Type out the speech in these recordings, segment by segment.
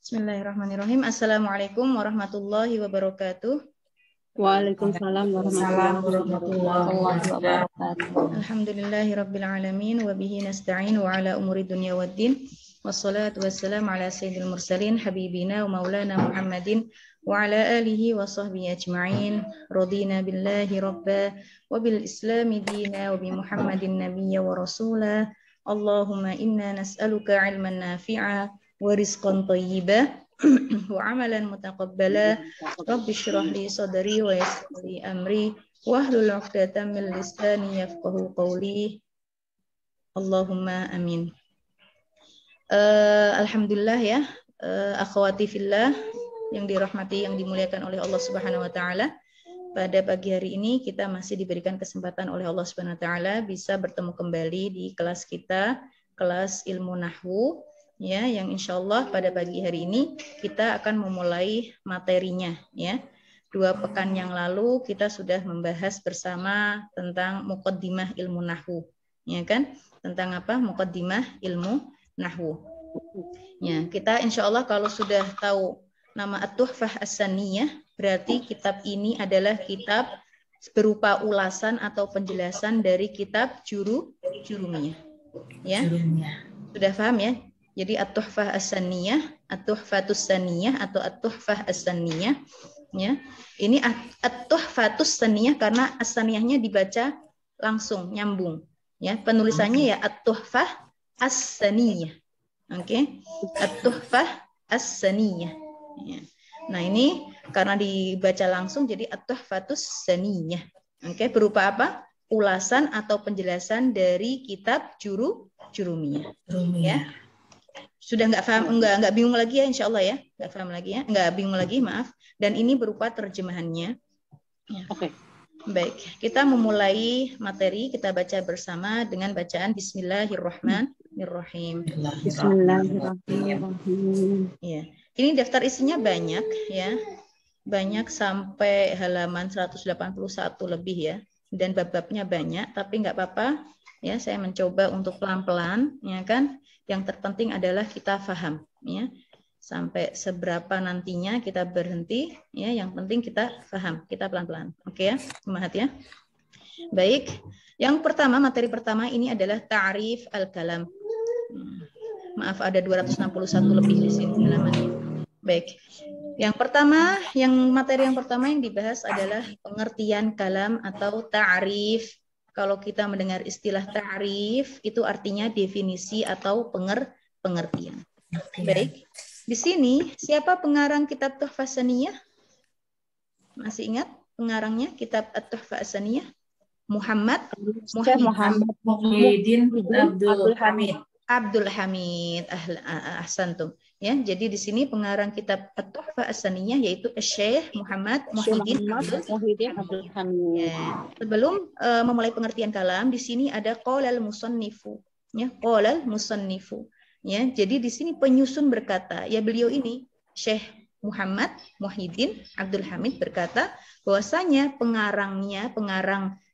Bismillahirrahmanirrahim. Assalamualaikum warahmatullahi wabarakatuh. Waalaikumsalam warahmatullahi wabarakatuh. Alhamdulillahirabbil alamin wa bihi nasta'in wa ala umuri dunya waddin. Wassalatu wassalamu ala sayyidil mursalin habibina wa maulana Muhammadin wa ala alihi wa sahbihi ajma'in. Radina billahi rabba wa bil islami dina wa bi Muhammadin nabiyya wa rasula. Allahumma inna nas'aluka ilman nafi'a wa rizqan thayyiba wa amalan mutaqabbala. Rabbi shrah li sadri wa yassir li amri wahlul 'uqdatam min lisani yafqahu qawli. Allahumma amin. Alhamdulillah ya, akhwati fillah yang dirahmati, yang dimuliakan oleh Allah Subhanahu wa taala. Pada pagi hari ini kita masih diberikan kesempatan oleh Allah Subhanahu wa taala bisa bertemu kembali di kelas kita, kelas ilmu nahwu ya, yang insyaallah pada pagi hari ini kita akan memulai materinya ya. 2 pekan yang lalu kita sudah membahas bersama tentang muqaddimah ilmu nahwu ya kan, tentang apa? Muqaddimah ilmu nahwu ya. Kita insyaallah kalau sudah tahu nama At-Tuhfah As-Saniyah, berarti kitab ini adalah kitab berupa ulasan atau penjelasan dari kitab Jurumiyah ya. Sudah paham ya? Jadi At-Tuhfah As-Saniyah, At-Tuhfatus Saniyah atau At-Tuhfah As-Saniyah ya. Ini At-Tuhfatus Saniyah karena As-Saniyahnya dibaca langsung nyambung ya. Penulisannya ya At-Tuhfah As-Saniyah. Oke. At-Tuhfah As-Saniyah ya. Nah, ini karena dibaca langsung jadi At-Tuhfatus Saniyah. Oke, berupa apa? Ulasan atau penjelasan dari kitab Jurumiyah ya. Sudah nggak paham, nggak bingung lagi ya, insya Allah ya, nggak paham lagi ya, nggak bingung lagi, maaf. Dan ini berupa terjemahannya. Ya. Oke. Baik, kita memulai materi, kita baca bersama dengan bacaan Bismillahirrahmanirrahim. Bismillahirrahmanirrahim. Ya, ini daftar isinya banyak ya, banyak sampai halaman 181 lebih ya, dan bab-babnya banyak, tapi nggak apa-apa ya, saya mencoba untuk pelan-pelan ya kan. Yang terpenting adalah kita paham ya. Sampai seberapa nantinya kita berhenti ya, yang penting kita paham, kita pelan-pelan. Oke ya, semangat ya. Baik, yang pertama, materi pertama ini adalah ta'rif al-kalam. Maaf, ada 261 lebih di sini halamannya. Baik. Yang pertama, materi yang pertama yang dibahas adalah pengertian kalam atau ta'rif. Kalau kita mendengar istilah ta'rif, itu artinya definisi atau pengertian. Baik. Di sini, siapa pengarang kitab Tuhfah Saniyah? Masih ingat pengarangnya kitab At-Tuhfah Saniyah? Muhammad Muhyiddin Abdul Hamid. Abdul Hamid. Ahsantum. Ya, jadi di sini pengarang kitab At-Tuhfah As-Saniyah yaitu Syekh Muhammad Muhyiddin Abdul Hamid. Ya. Sebelum memulai pengertian kalam, di sini ada qaulal musannifu. Ya, qaulal musannifu. Ya, jadi di sini penyusun berkata, ya beliau ini Syekh Muhammad Muhyiddin Abdul Hamid berkata bahwasanya pengarang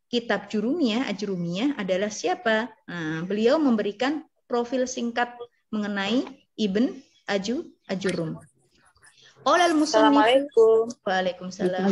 kitab Ajrumiyah adalah siapa? Nah, beliau memberikan profil singkat mengenai Ibn Ajurum. Qala al-musannif. Assalamualaikum. Waalaikumsalam.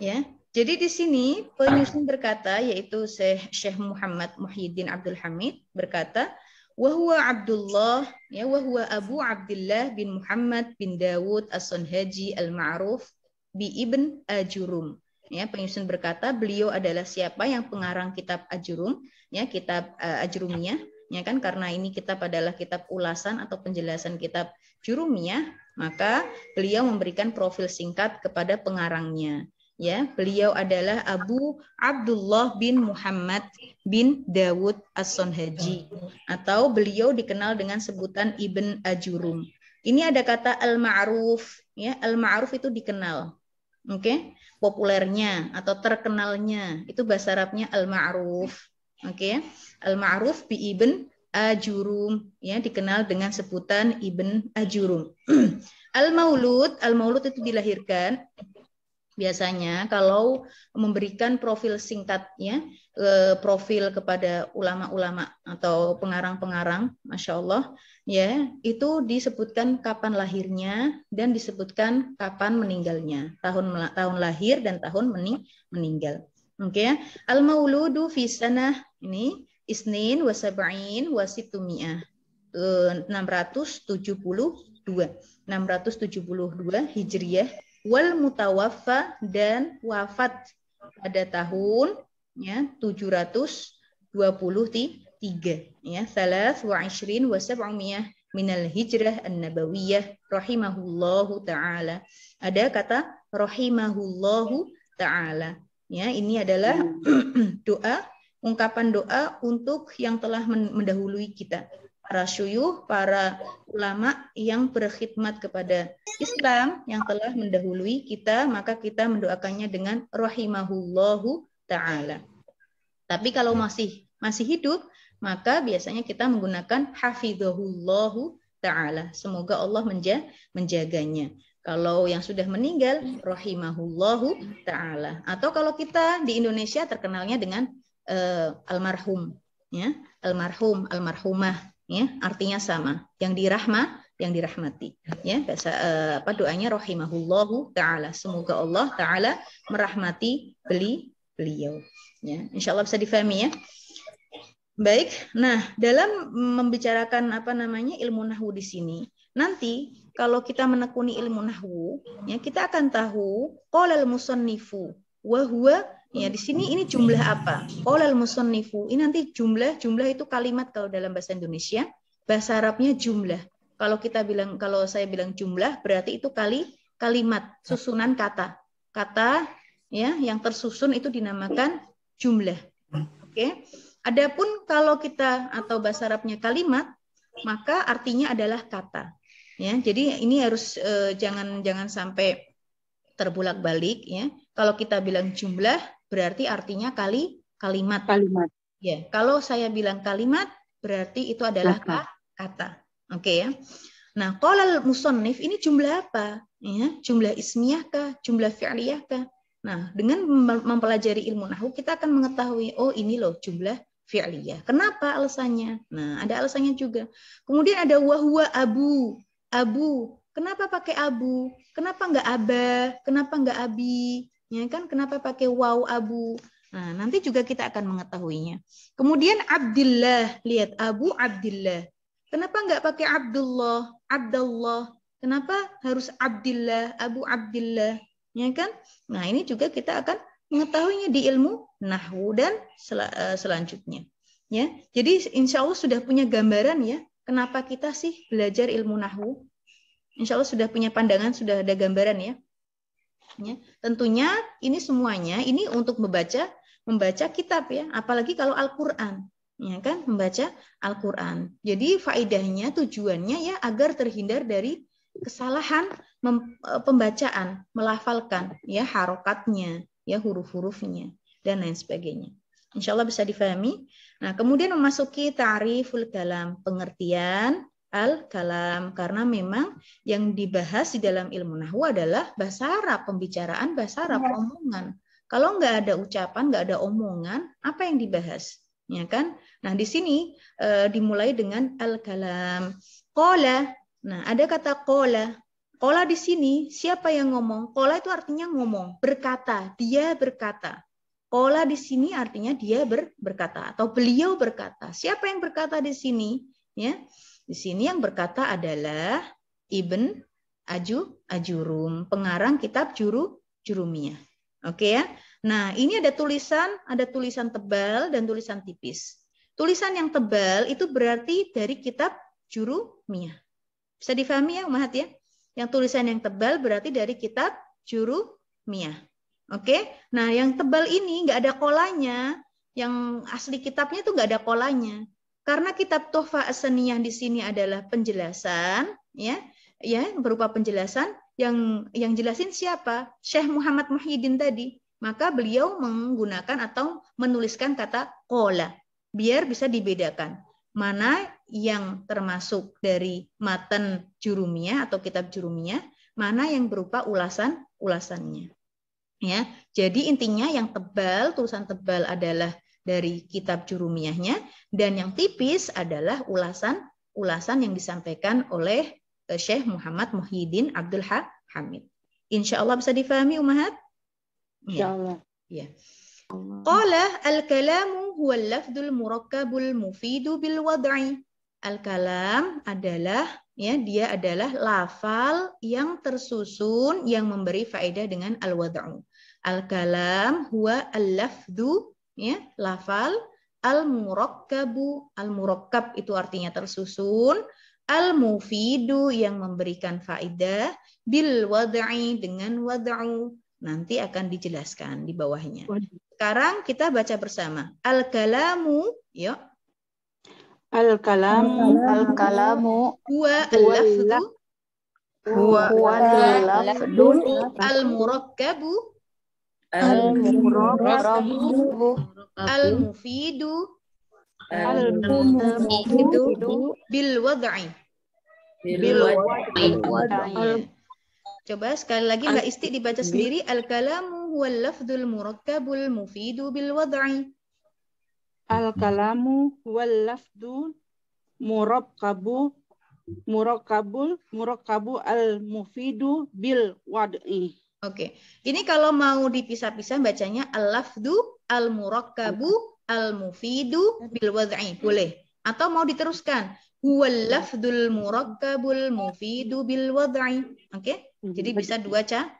Ya, jadi di sini penyusun berkata yaitu Syekh Muhammad Muhyiddin Abdul Hamid berkata, wa huwa Abdullah ya wa huwa Abu Abdullah bin Muhammad bin Dawud As-Sanhaji al-Ma'ruf bi Ibn Ajurum. Ya, penyusun berkata beliau adalah siapa yang pengarang kitab Ajurum, ya kitab Ajrumiyah, ya kan, karena ini kitab adalah kitab ulasan atau penjelasan kitab Jurumiyah, maka beliau memberikan profil singkat kepada pengarangnya. Ya, beliau adalah Abu Abdullah bin Muhammad bin Dawud As-Sanhaji atau beliau dikenal dengan sebutan Ibn Ajurum. Ini ada kata al-ma'ruf, ya, al-ma'ruf itu dikenal. Oke, populernya atau terkenalnya itu bahasa Arabnya al-ma'ruf. Oke, al-ma'ruf bi Ibn Ajurum, ya, dikenal dengan sebutan Ibn Ajurum. Al-maulud itu dilahirkan biasanya kalau memberikan profil singkatnya, profil kepada ulama-ulama atau pengarang-pengarang, Masya Allah, ya itu disebutkan kapan lahirnya dan disebutkan kapan meninggalnya, tahun lahir dan tahun meninggal. Oke, al-mauludu fi sanah ini isnin wa sab'in wa situmi'ah 672 Hijriyah, wal mutawaffa dan wafat pada tahun ya 723 ya salas wa ishrin wa sab'umiyah minal hijrah an-nabawiyah rahimahullahu taala. Ada kata rahimahullahu taala. Ya, ini adalah doa, ungkapan doa untuk yang telah mendahului kita, para syuyuh, para ulama yang berkhidmat kepada Islam yang telah mendahului kita, maka kita mendoakannya dengan rahimahullahu ta'ala. Tapi kalau masih hidup, maka biasanya kita menggunakan hafizahullahu ta'ala. Semoga Allah menjaganya. Kalau yang sudah meninggal, rahimahullahu ta'ala. Atau kalau kita di Indonesia terkenalnya dengan almarhum, ya, almarhum, almarhumah, ya, artinya sama. Yang dirahmati, ya. Bahasa doanya rahimahullahu ta'ala. Semoga Allah ta'ala merahmati beliau. Ya, insya Allah bisa difahami ya. Baik. Nah, dalam membicarakan ilmu nahwu di sini, nanti kalau kita menekuni ilmu nahwu, ya kita akan tahu qalal musannifu wa huwa, ya di sini ini jumlah apa? Qalal musannifu. Ini nanti jumlah itu kalimat kalau dalam bahasa Indonesia, bahasa Arabnya jumlah. Kalau saya bilang jumlah berarti itu kalimat, susunan kata. Kata ya yang tersusun itu dinamakan jumlah. Oke. Adapun kalau kita atau bahasa Arabnya kalimat, maka artinya adalah kata. Ya, jadi ini harus jangan sampai terbulak-balik ya. Kalau kita bilang jumlah berarti artinya kalimat. Ya, kalau saya bilang kalimat berarti itu adalah kata. Oke ya. Nah, qalal musannif ini jumlah apa? Ya, jumlah ismiyah kah? Jumlah fi'liyah kah? Nah, dengan mempelajari ilmu nahwu kita akan mengetahui, oh ini loh jumlah fi'liyah. Kenapa alasannya? Nah, ada alasannya juga. Kemudian ada wahwa abu. Kenapa pakai abu? Kenapa enggak aba? Kenapa enggak abi? Ya kan? Kenapa pakai waw abu? Nah, nanti juga kita akan mengetahuinya. Kemudian Abdillah, lihat Abu Abdillah. Kenapa enggak pakai Abdullah? Kenapa harus Abdillah, Abu Abdillah? Ya kan? Nah, ini juga kita akan mengetahuinya di ilmu nahwu dan selanjutnya. Ya, jadi insya Allah sudah punya gambaran ya. Kenapa kita sih belajar ilmu nahwu? Insya Allah sudah punya pandangan, sudah ada gambaran ya. Ya, tentunya ini semuanya ini untuk membaca kitab ya, apalagi kalau Al-Qur'an. Ya kan, membaca Al-Qur'an. Jadi faedahnya, tujuannya ya agar terhindar dari kesalahan pembacaan, melafalkan ya harokatnya, ya huruf-hurufnya dan lain sebagainya. Insya Allah bisa difahami. Nah, kemudian memasuki ta'riful kalam, pengertian al-kalam, karena memang yang dibahas di dalam ilmu nahwu adalah bahasa Arab, pembicaraan bahasa Arab, omongan. Kalau nggak ada ucapan, nggak ada omongan, apa yang dibahas? Ya kan? Nah, di sini dimulai dengan al-kalam. Qala. Nah, ada kata qala. Qala di sini siapa yang ngomong? Qala itu artinya ngomong, berkata, dia berkata. Qala di sini artinya dia berkata atau beliau berkata. Siapa yang berkata di sini? Ya. Di sini yang berkata adalah Ibn Ajurum, pengarang kitab Jurumiyah. Oke ya. Nah, ini ada tulisan tebal dan tulisan tipis. Tulisan yang tebal itu berarti dari kitab Jurumiyah. Bisa difahami ya, Umahat ya? Yang tulisan yang tebal berarti dari kitab Jurumiyah. Oke, nah yang tebal ini nggak ada kolanya, yang asli kitabnya itu nggak ada kolanya, karena kitab Tuhfah As-Saniyah di sini adalah penjelasan, ya berupa penjelasan yang jelasin siapa? Syekh Muhammad Muhyiddin tadi, maka beliau menggunakan atau menuliskan kata kola, biar bisa dibedakan mana yang termasuk dari matan Jurumiyah atau kitab Jurumiyah, mana yang berupa ulasannya. Ya, jadi intinya yang tebal, tulisan tebal adalah dari kitab Jurumiyahnya, dan yang tipis adalah ulasan yang disampaikan oleh Syekh Muhammad Muhyiddin Abdul Hamid. Insya Allah bisa difahami, Ummahat? Insya Allah. Ya. Qala al-kalamu huwa al-lafdul murakkabul mufidu bil wad'i. Al-kalam adalah, ya, dia adalah lafal yang tersusun yang memberi faedah dengan al-wad'u. Al-kalam huwa al-lafdu, ya, lafal, al-murakkabu, al-murakkab itu artinya tersusun, al-mufidu yang memberikan faedah, bil wad'i dengan wad'u. Nanti akan dijelaskan di bawahnya. Sekarang kita baca bersama. Al-kalamu, yuk. Al-kalamu Huwa al-lafdu al-murakkabu al-mufidu bil wad'i. Coba sekali lagi Mbak Isti dibaca sendiri. Al-kalamu huwal lafdul murakkabul mufidu bil wad'i. Al-kalamu wal lafdu murakkabu al-mufidu bil wad'i. Oke. Ini kalau mau dipisah-pisah bacanya al-lafdu al-murakkabu al-mufidu bil wad'i. Boleh. Atau mau diteruskan huwal lafdul murakkabul mufidu bil wad'i. Oke? Jadi bisa dua cara.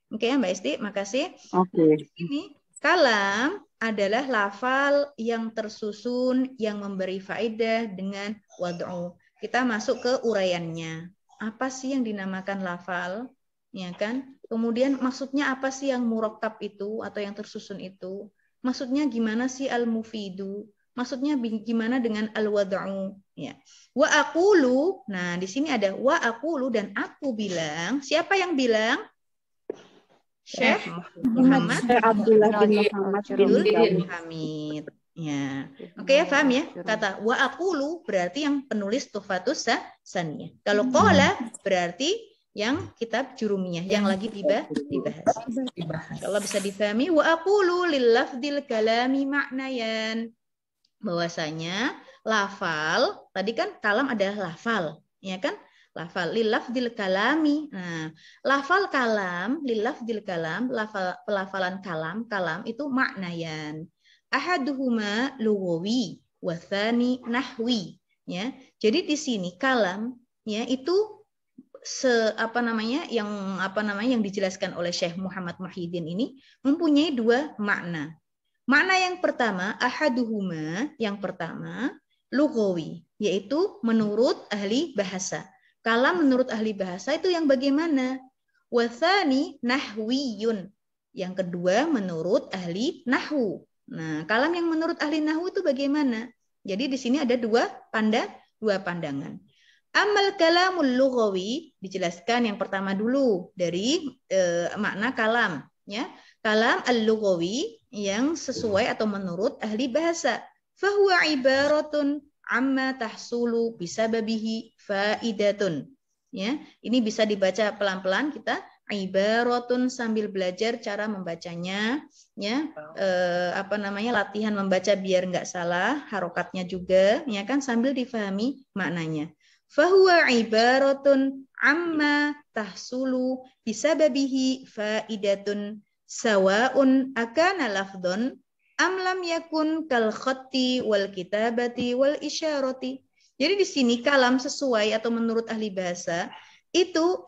Oke ya Mbak Isti, makasih. Oke. Ini kalam adalah lafal yang tersusun yang memberi faedah dengan wad'u. Kita masuk ke uraiannya. Apa sih yang dinamakan lafal? Ya kan? Kemudian maksudnya apa sih yang murakkab itu atau yang tersusun itu? Maksudnya gimana sih al-mufidu? Maksudnya gimana dengan al-wad'u? Ya. Wa aqulu, nah di sini ada wa aqulu dan aku bilang. Siapa yang bilang? Syekh Muhammad Abdullah bin Muhammad bin Hamid. Ya. Oke ya, paham ya? Kata wa aqulu berarti yang penulis Tuhfatus Saniyah. Kalau qala berarti yang kitab Jurumiyah yang lagi dibahas. Kalau bisa difahami wa aqulu lil lafdil kalami maknayan. Bahwasanya lafal, tadi kan kalam adalah lafal, ya kan? Lafal lil lafdil kalami. Nah, lafal kalam, lil lafdil kalam, pelafalan kalam itu maknayan. Ahaduhuma lughawi wa tsani nahwi, ya. Jadi di sini kalam, ya, itu yang dijelaskan oleh Syekh Muhammad Muhyiddin ini mempunyai dua makna. Makna yang pertama, ahaduhuma, yang pertama, lughawi, yaitu menurut ahli bahasa. Kalam menurut ahli bahasa itu yang bagaimana? Wathani nahwiyun. Yang kedua menurut ahli nahwu. Nah, kalam yang menurut ahli nahwu itu bagaimana? Jadi di sini ada dua pandangan. Amal kalamul lughawi, dijelaskan yang pertama dulu dari makna kalam, ya. Kalam al-lughawi yang sesuai atau menurut ahli bahasa. Fahuwa ibaratun amma tahsulu bisababihi faidatun. Ya, ini bisa dibaca pelan-pelan kita. Ibaratun sambil belajar cara membacanya, ya. Latihan membaca biar nggak salah, harokatnya juga, ya kan, sambil difahami maknanya. Fahuwa ibaratun amma tahsulu bisababihi faidatun sawaun akana lafdhon am lam yakun kal khatti wal kitabati wal isyarati. Jadi di sini kalam sesuai atau menurut ahli bahasa itu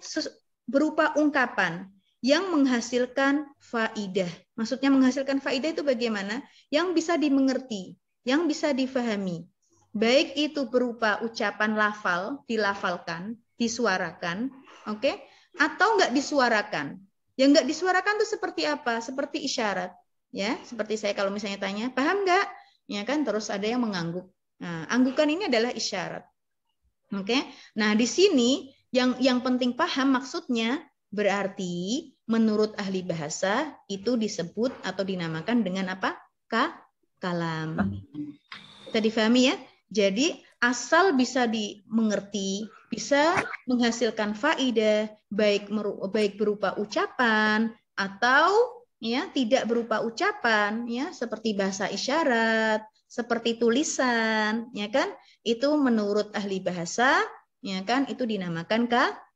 berupa ungkapan yang menghasilkan faidah. Maksudnya menghasilkan faidah itu bagaimana? Yang bisa dimengerti, yang bisa difahami. Baik itu berupa ucapan lafal, dilafalkan, disuarakan, oke? Atau enggak disuarakan. Yang enggak disuarakan itu seperti apa? Seperti isyarat. Ya, seperti saya kalau misalnya tanya, paham nggak? Ya kan, terus ada yang mengangguk. Nah, anggukan ini adalah isyarat. Oke. Nah, di sini yang penting paham maksudnya berarti menurut ahli bahasa itu disebut atau dinamakan dengan apa? Kalam. Bisa difahami ya? Jadi asal bisa dimengerti, bisa menghasilkan faidah baik berupa ucapan, atau ya tidak berupa ucapan, ya seperti bahasa isyarat, seperti tulisan, ya kan? Itu menurut ahli bahasa, ya kan? Itu dinamakan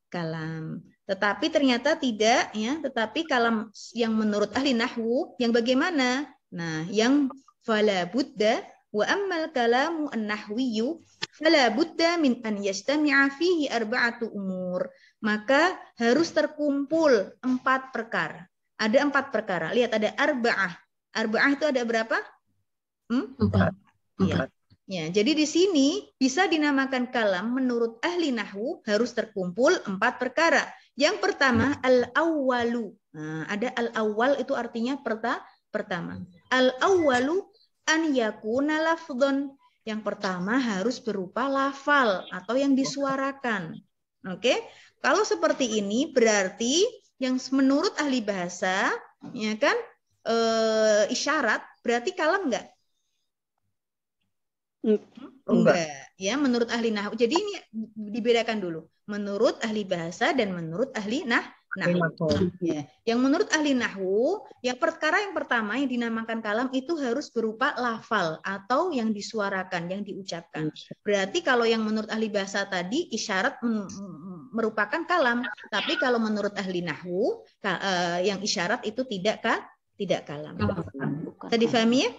kalam. Tetapi ternyata tidak, ya. Tetapi kalam yang menurut ahli nahwu yang bagaimana? Nah, yang fala budda wa ammal kalamu an-nahwiyyu fala budda min an yastami'a fihi arba'atu umur. Maka harus terkumpul 4 perkara. Ada 4 perkara. Lihat ada arba'ah. Arba'ah itu ada berapa? 4. Ya. Ya, jadi di sini bisa dinamakan kalam menurut ahli nahwu harus terkumpul 4 perkara. Yang pertama al-awwalu. Nah, ada al-awwal itu artinya pertama. Al-awwalu an yakuna lafdhon. Yang pertama harus berupa lafal atau yang disuarakan. Oke? Kalau seperti ini berarti yang menurut ahli bahasa, ya kan, isyarat berarti kalam enggak? Enggak, ya menurut ahli nahwu. Jadi ini dibedakan dulu. Menurut ahli bahasa dan menurut ahli nahwu. Ya. Yang menurut ahli nahwu, yang perkara yang pertama yang dinamakan kalam itu harus berupa lafal atau yang disuarakan, yang diucapkan. Berarti kalau yang menurut ahli bahasa tadi isyarat merupakan kalam, tapi kalau menurut ahli nahwu yang isyarat itu tidak kalam. Tadi difahami ya?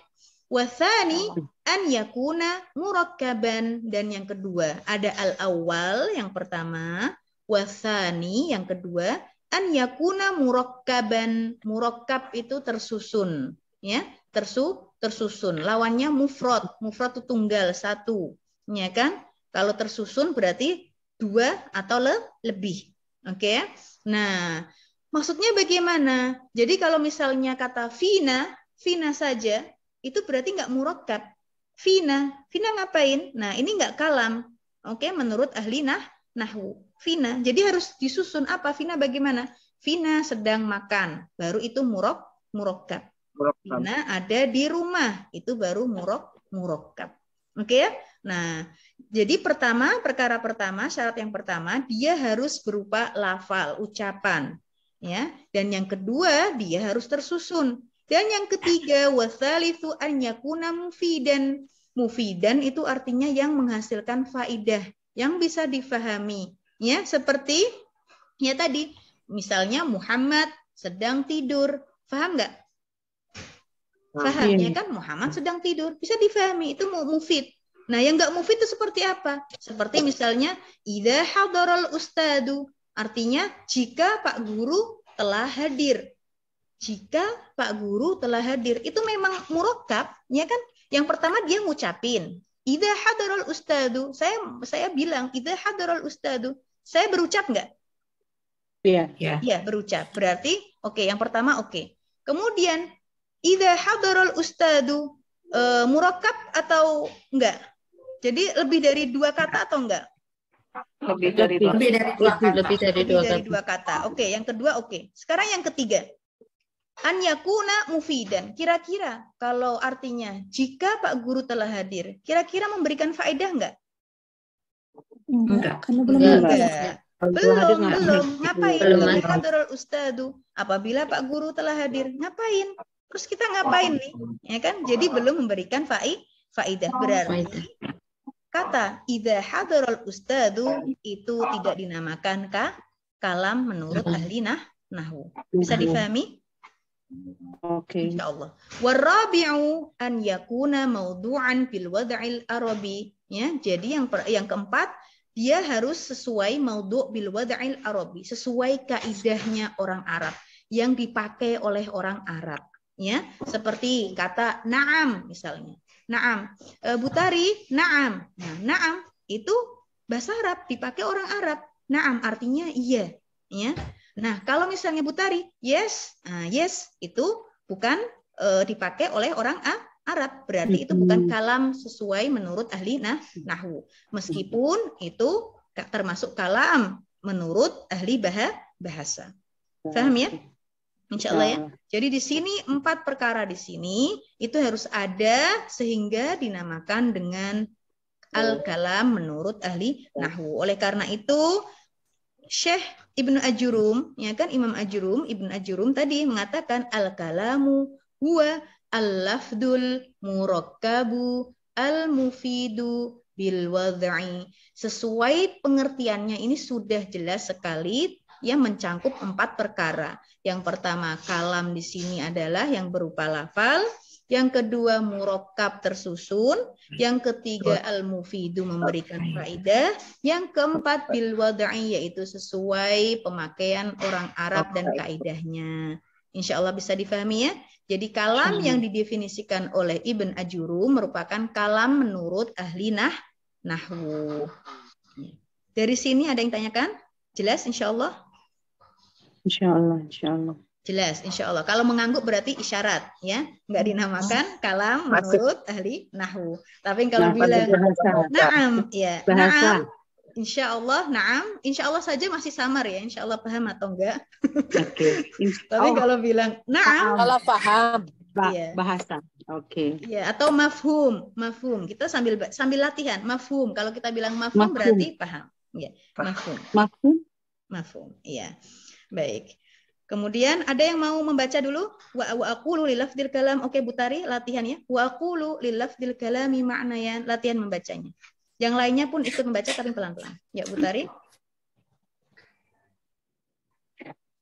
Wathani an yakuna murakkaban, dan yang kedua ada al-awwal yang pertama, wathani yang kedua, an yakuna murakkaban. Murakkab itu tersusun, ya, tersusun. Lawannya mufrad. Mufrad itu tunggal, satu, ya kan? Kalau tersusun berarti 2 atau lebih. Oke? Nah, maksudnya bagaimana? Jadi kalau misalnya kata fina saja itu berarti nggak murakkab. Fina ngapain? Nah, ini nggak kalam. Oke, menurut ahli nahwu. Fina, jadi harus disusun apa? Fina bagaimana? Fina sedang makan, baru itu murakkab. Fina ada di rumah, itu baru murakkab. Oke ya? Nah, jadi perkara pertama, syarat yang pertama, dia harus berupa lafal, ucapan. Ya, dan yang kedua, dia harus tersusun. Dan yang ketiga, watsalitsu an yakuna mufidan. Mufidan itu artinya yang menghasilkan faidah, yang bisa difahami. Ya, seperti ya tadi, misalnya Muhammad sedang tidur. Paham nggak? Paham ya kan? Muhammad sedang tidur. Bisa difahami, itu mufid. Nah, yang nggak mufid itu seperti apa? Seperti misalnya, idza hadaral ustadu. Artinya, jika Pak Guru telah hadir. Jika Pak Guru telah hadir, itu memang murakkab, ya kan? Yang pertama dia ngucapin, idza hadaral ustadu. Saya bilang, idza hadaral ustadu. Saya berucap enggak? Iya. Iya, berucap. Berarti oke, yang pertama oke. Kemudian idza hadaral ustadu murakkab atau enggak? Jadi lebih dari 2 kata atau enggak? Lebih dari dua kata. Oke, yang kedua oke. Sekarang yang ketiga. An yakuna mufidan. Kira-kira kalau artinya jika Pak Guru telah hadir, kira-kira memberikan faedah enggak? Enggak. Belum. Ngapain? Hadirul ustadu. Apabila Pak Guru telah hadir, ngapain? Terus kita ngapain nih? Ya kan? Jadi belum memberikan faedah. Berarti kata idza hadirul ustadu itu tidak dinamakan kalam menurut ahli nahwu. Bisa difahami? Oke. Insyaallah. Warabi'u an yakuna mawdu'an bil wad'il arabi. Ya, jadi yang keempat, dia harus sesuai maudhu' bil wad'il arabi, sesuai kaidahnya orang Arab yang dipakai oleh orang Arab. Ya, seperti kata na'am misalnya. Na'am. Butari, na'am. Nah, na'am itu bahasa Arab dipakai orang Arab. Na'am artinya iya, ya. Nah, kalau misalnya Butari, yes, yes itu bukan dipakai oleh orang Arab, berarti itu bukan kalam sesuai menurut ahli nahwu. Meskipun itu termasuk kalam menurut ahli bahasa. Paham ya? Insya Allah ya. Jadi di sini 4 perkara di sini itu harus ada sehingga dinamakan dengan al-kalam menurut ahli nahwu. Oleh karena itu Syekh Ibnu Ajurum, ya kan, Imam Ajurum, Ibnu Ajurum tadi mengatakan al-kalamu huwa al-lafdul murakkabu al-mufidu bil wad'i. Sesuai pengertiannya ini sudah jelas sekali, yang mencangkup 4 perkara. Yang pertama, kalam di sini adalah yang berupa lafal. Yang kedua, murakkab tersusun. Yang ketiga, al-mufidu memberikan faedah. Yang keempat, bil wad'i, yaitu sesuai pemakaian orang Arab dan kaidahnya. Insya Allah bisa difahami ya. Jadi kalam yang didefinisikan oleh Ibn Ajurum merupakan kalam menurut ahli nahwu. Dari sini ada yang tanyakan? Jelas insya Allah? Insya Allah, insya Allah. Jelas, insya Allah. Kalau mengangguk berarti isyarat, ya, nggak dinamakan kalam menurut ahli nahwu. Tapi kalau bilang naam, ya, naam, insya Allah, naam, insya Allah saja masih samar ya, insya Allah paham atau enggak? Oke. Tapi kalau bilang naam, kalau paham, ya. Bahasa, oke. Ya, atau mafhum, mafhum. Kita sambil latihan, mafhum. Kalau kita bilang mafhum berarti paham, ya, mafhum. Mafhum, mafhum, iya. Baik. Kemudian ada yang mau membaca dulu? Wa aqulu lil lafdil kalam. Oke, Butari latihan ya. Wa aqulu lil lafdil kalami ma'nayan. Latihan membacanya. Yang lainnya pun ikut membaca tapi pelan-pelan. Ya, Butari.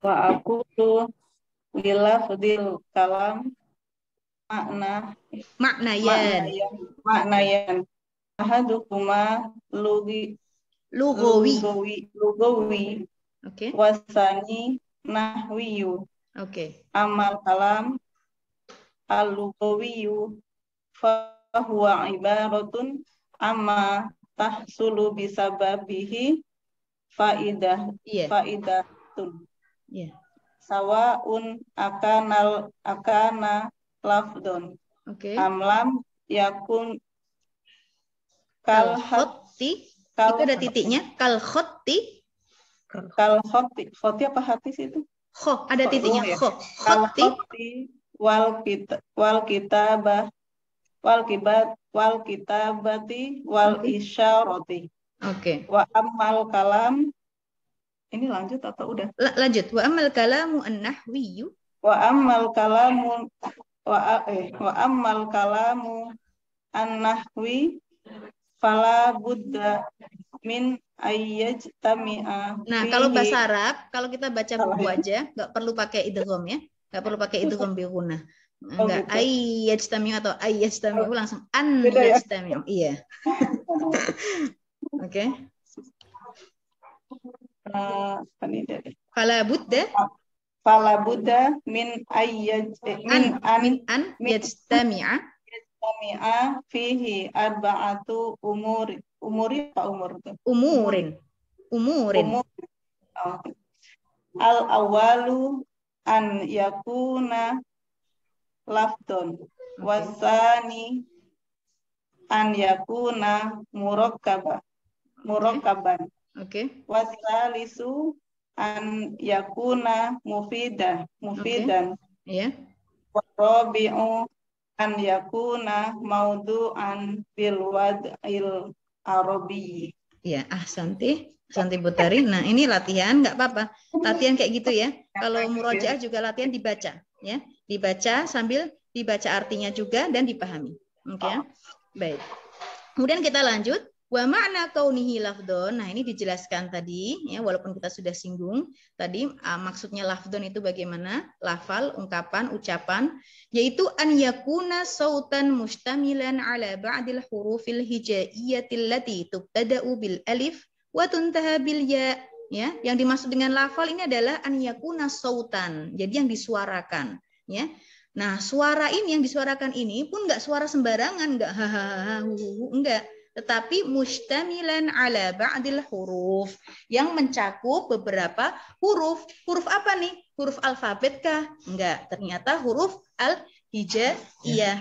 Wa aqulu lil lafdil kalam ma'nayan. Ahadukuma lugawi. Oke. Wasani nahwiyu. Oke. Amal kalam al-lugawiyu fahuwa ibaratun amma tahsulu bisababihi faidatun. Yeah. Sawaun akana lafdun. Oke. Amlam yakun kal khotti. Itu ada titiknya. Kal khotti. Kal khoti apa hati sih itu? Kho, ada titiknya. Ya. Kho. Kal khoti wal kitabah wal kitabati wal isyarati. Oke. Wa amal kalam. Ini lanjut atau udah? Lanjut. Wa amal kalamu an-nahwiyyu. Wa amal kalamu an-nahwi fala budda min ayyajtami'a. Nah, kalau bahasa Arab, kalau kita baca buku aja, nggak perlu pakai idgham ya. Nggak perlu pakai idgham bi gunnah. Enggak ayyajtami'u atau ayyajtami'u, langsung an yajtami'u. Iya. Oke. Fala budda min yajtami'a fihi arba'atu umurin. Al awalu an yakuna lafdun wasani an yakuna murakkaban. Wasalisu an yakuna mufidan. Iya. Warabi'u an yakuna maudu'an bil wad'il arabi. Ya, Santi Butari. Nah, ini latihan, nggak apa-apa. Latihan kayak gitu ya. Kalau murojaah juga latihan dibaca, ya. Dibaca sambil dibaca artinya juga dan dipahami. Oke. Baik. Kemudian kita lanjut. Wa ma'na kaunihi lafdon. Nah, ini dijelaskan tadi ya, walaupun kita sudah singgung tadi maksudnya lafdon itu bagaimana? Lafal, ungkapan, ucapan, yaitu an yakuna sautan mustamilan ala ba'dil hurufil hijaiyatil lati tubtada'u bil alif wa tuntaha bil ya. Ya, yang dimaksud dengan lafal ini adalah an yakuna sautan. Jadi yang disuarakan, ya. Nah, suara ini yang disuarakan ini pun enggak suara sembarangan, enggak hahaha, enggak. Tetapi mustamilan ala ba'dil huruf, yang mencakup beberapa huruf. Huruf apa nih? Huruf alfabet kah? Enggak, ternyata huruf al-hijaiyah.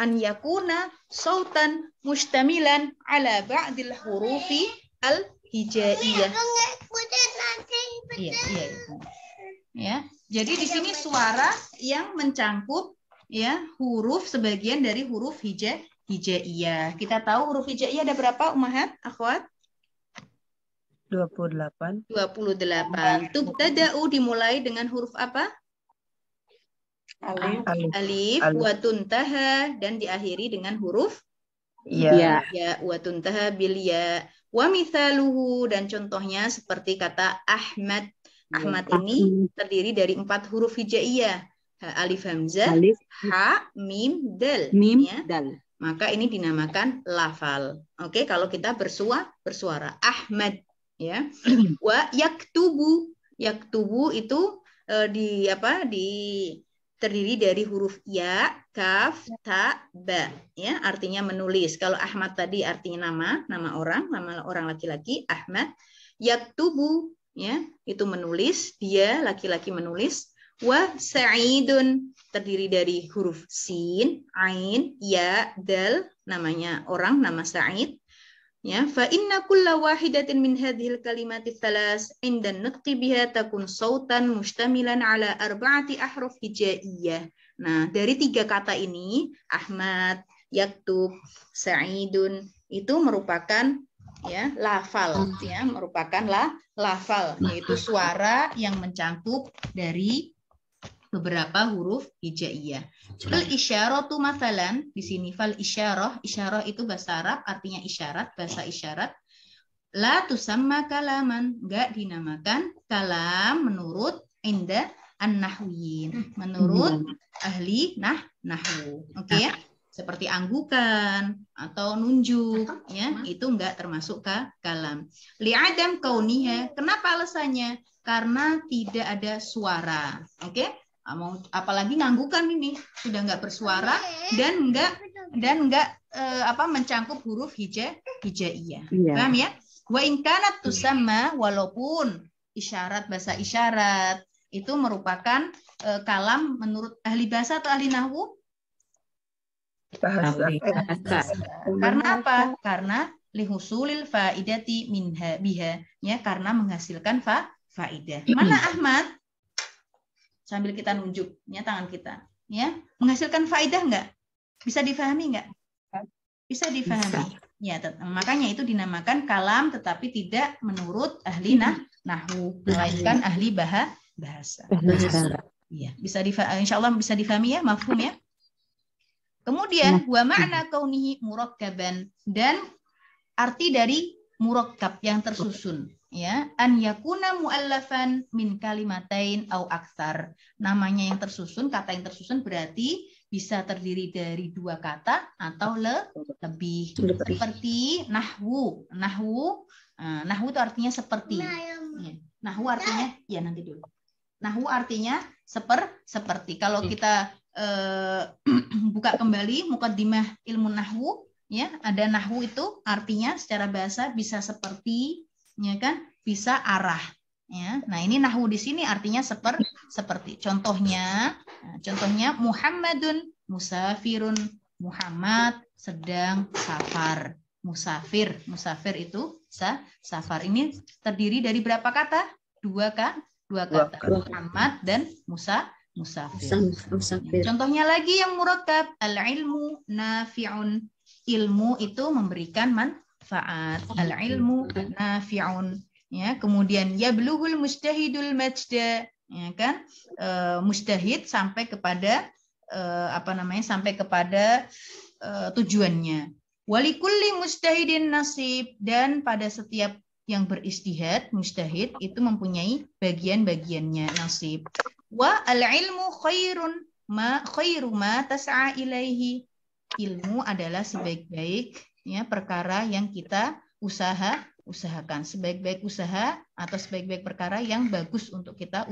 An yakuna sautan mustamilan ala ba'dil hurufi al-hijaiyah. Iya. Ya. Jadi di sini suara yang mencangkup ya huruf sebagian dari huruf hijaiyah. Kita tahu huruf hijaiyah ada berapa, Ummahat, Akhwat? 28. 28. Tubtada'u dimulai dengan huruf apa? Alif. Alif. Wa tuntaha dan diakhiri dengan huruf Ya. ya. Wa tuntaha bil ya. Wa mithaluhu dan contohnya seperti kata Ahmad. Ahmad ini terdiri dari 4 huruf hijaiyah. Alif hamzah, Alif, ha, mim, dal. mim, Ya. dal. Maka ini dinamakan lafal. Oke, kalau kita bersuara Ahmad ya. Wa yaktubu. Yaktubu itu terdiri dari huruf ya, kaf, ta, ba ya, artinya menulis. Kalau Ahmad tadi artinya nama orang laki-laki, Ahmad. Yaktubu ya, itu menulis, dia laki-laki menulis. Wa sa'idun terdiri dari huruf sin, ain, ya, dal, namanya orang, nama Sa'id. Ya, fa inna kulla wahidatin min hadhil kalimati thalas inda nutqi biha takun sautan mustamilan ala 4 ahruf hijaiyah. Nah, dari 3 kata ini, Ahmad, yaktub, Sa'idun, itu merupakan ya lafal ya, merupakan lafal, yaitu suara yang mencangkup dari beberapa huruf hijaiyah. Fal isyaratu mathalan, di sini fal isyarah itu bahasa Arab artinya isyarat, bahasa isyarat. La tusamma kalaman, enggak dinamakan kalam menurut inda an-nahwiyin, menurut ahli nahwu. Oke ya? Seperti anggukan atau nunjuk ya, itu enggak termasuk kalam. Li'adam kauniha, kenapa alasannya? Karena tidak ada suara. Oke? Apalagi nganggukan ini sudah enggak bersuara dan enggak mencangkup huruf hijaiyah. Paham ya? Wa in kanat tusamma, walaupun isyarat, bahasa isyarat itu merupakan kalam menurut ahli bahasa atau ahli nahwu? Bahasa. Karena apa? Karena lihusulil faidati minha biha, ya, karena menghasilkan faidah. Mana Ahmad? Sambil kita nunjuk ya tangan kita, ya, menghasilkan faidah enggak? Bisa difahami enggak? Bisa difahami. Ya, makanya itu dinamakan kalam, tetapi tidak menurut ahli nahwu, melainkan ahli bahasa. Iya, bisa difahami. Insyaallah bisa difahami ya, mafhum ya. Kemudian wa ma'na kaunihi murakkaban, dan arti dari murakkab yang tersusun, ya, an yakuna muallafan min kalimatain au aktsar. Namanya yang tersusun, kata yang tersusun berarti bisa terdiri dari 2 kata atau lebih. Seperti nahwu. Nahwu itu artinya seperti. Nahwu artinya ya nanti dulu. Nahwu artinya seperti. Kalau kita buka kembali muqaddimah ilmu nahwu, ya, ada nahwu itu artinya secara bahasa bisa seperti, ya kan, bisa arah, ya. Nah, ini nahwu di sini artinya seperti. Contohnya Muhammadun musafirun, Muhammad sedang safar. Musafir itu safar. Ini terdiri dari berapa kata? 2 kata. Muhammad dan musafir. Contohnya lagi yang murakkab, al-ilmu nafi'un. Ilmu itu memberikan manfaat. Al-ilmu nafi'un. Ya, kemudian yablughul mujtahidul majda, ya kan? Mujtahid sampai kepada sampai kepada tujuannya. Walikulli mujtahidin nasib, dan pada setiap yang beristihad, mujtahid itu mempunyai bagian-bagiannya, nasib. Wa al-ilmu khairu ma tas'a ilaihi. Ilmu adalah sebaik-baik, ya, perkara yang kita usahakan. Sebaik-baik usaha atau sebaik-baik perkara yang bagus untuk kita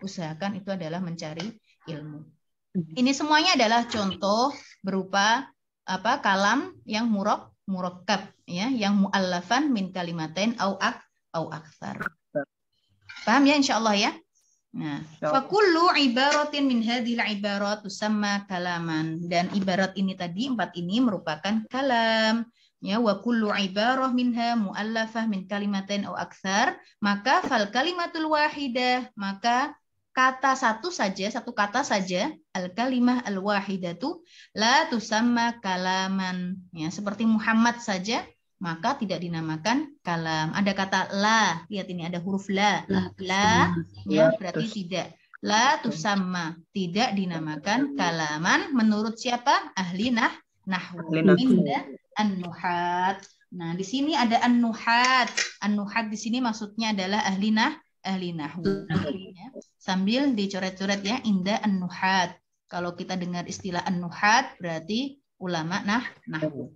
usahakan itu adalah mencari ilmu. Ini semuanya adalah contoh berupa kalam yang murakkab, ya, yang muallafan min kalimatain au aktsar. Paham ya insyaallah ya? Nah, fa kullu ibaratin min hadhil ibarat tusamma kalaman, dan ibarat ini tadi 4 ini merupakan kalam, ya. Wa kullu ibarah minha muallafah min kalimatain au aktsar, maka fal kalimatul wahidah, maka satu kata saja, al kalimah al wahidatu la tusamma kalaman, ya, seperti Muhammad saja, maka tidak dinamakan kalam. Ada kata la, lihat ini ada huruf la. La, ya berarti tidak. La tusamma, tidak dinamakan kalaman menurut siapa? Ahli nahwu. Inda an-nuhat. Nah, di sini ada an-nuhat. An-nuhat di sini maksudnya adalah ahli nahwu. Ya. Sambil dicoret-coret ya, inda an-nuhat. Kalau kita dengar istilah an-nuhat berarti ulama nahwu.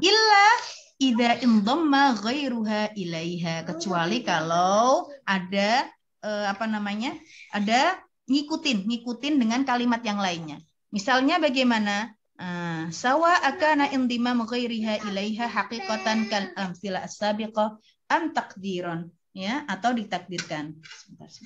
Illa idza indamma ghairuha ilaiha, kecuali kalau ada ada ngikutin dengan kalimat yang lainnya. Misalnya bagaimana? Sawa akana indimam ghairiha ilaiha haqiqatan kal amthila as-sabiqah am takdiron, ya, atau ditakdirkan. Sebentar.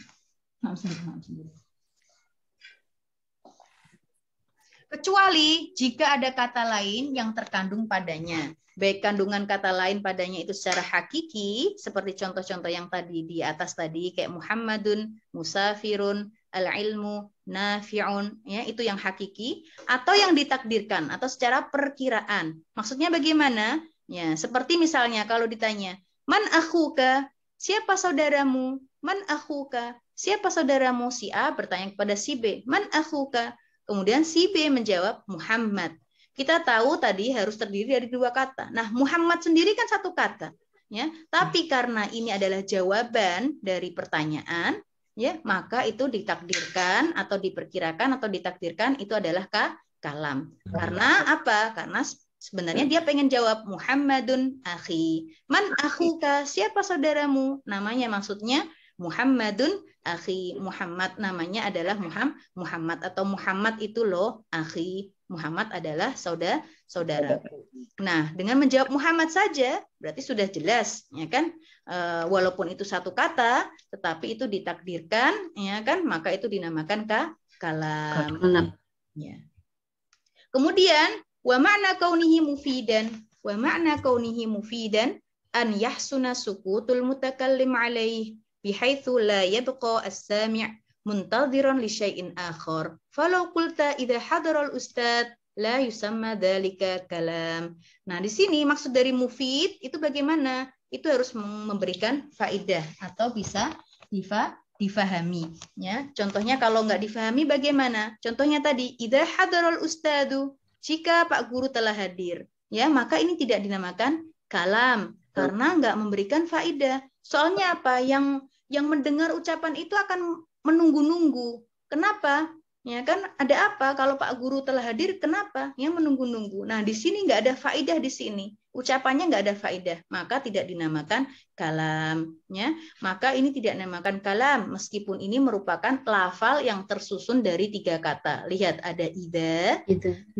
Kecuali jika ada kata lain yang terkandung padanya. Baik kandungan kata lain padanya itu secara hakiki, seperti contoh-contoh yang tadi di atas tadi, kayak Muhammadun, Musafirun, al-ilmu, nafi'un, ya, itu yang hakiki, atau yang ditakdirkan, atau secara perkiraan. Maksudnya bagaimana? Ya, seperti misalnya kalau ditanya, man akhuka, siapa saudaramu? Man akhuka, siapa saudaramu? Si A bertanya kepada si B, man akhuka? Kemudian si B menjawab Muhammad. Kita tahu tadi harus terdiri dari dua kata. Nah, Muhammad sendiri kan satu kata, ya. Tapi karena ini adalah jawaban dari pertanyaan, ya, maka itu ditakdirkan atau diperkirakan atau ditakdirkan itu adalah kalam. Karena apa? Karena sebenarnya dia pengen jawab Muhammadun akhi. Man akhuka? Siapa saudaramu? Namanya maksudnya Muhammadun akhi. Muhammad namanya adalah Muhammad, atau Muhammad itu loh akhi. Muhammad adalah saudara. Nah, dengan menjawab Muhammad saja berarti sudah jelas, ya kan? Walaupun itu satu kata, tetapi itu ditakdirkan, ya kan? Maka itu dinamakan kalam. Ya. Kemudian wa ma'na kaunihi mufidan an yahsuna sukutul mutakallim alaih bihaitsu la yabqa as-sami' muntadhiran li syai'in akhar. Falau qulta idza hadara al-ustad la yusamma dzalika kalam. Nah, di sini maksud dari mufid itu bagaimana? Itu harus memberikan faedah atau bisa difahami, ya. Contohnya kalau nggak difahami bagaimana? Contohnya tadi idza hadara al-ustadu, jika Pak Guru telah hadir, ya, maka ini tidak dinamakan kalam karena nggak memberikan faedah. Soalnya apa? Yang mendengar ucapan itu akan menunggu-nunggu. Kenapa? Ya kan, ada apa kalau Pak Guru telah hadir? Kenapa? Ya, menunggu-nunggu. Nah, di sini nggak ada faedah di sini. Ucapannya nggak ada faedah, maka tidak dinamakan kalam. Ya, maka ini tidak dinamakan kalam, meskipun ini merupakan lafal yang tersusun dari 3 kata. Lihat, ada ida,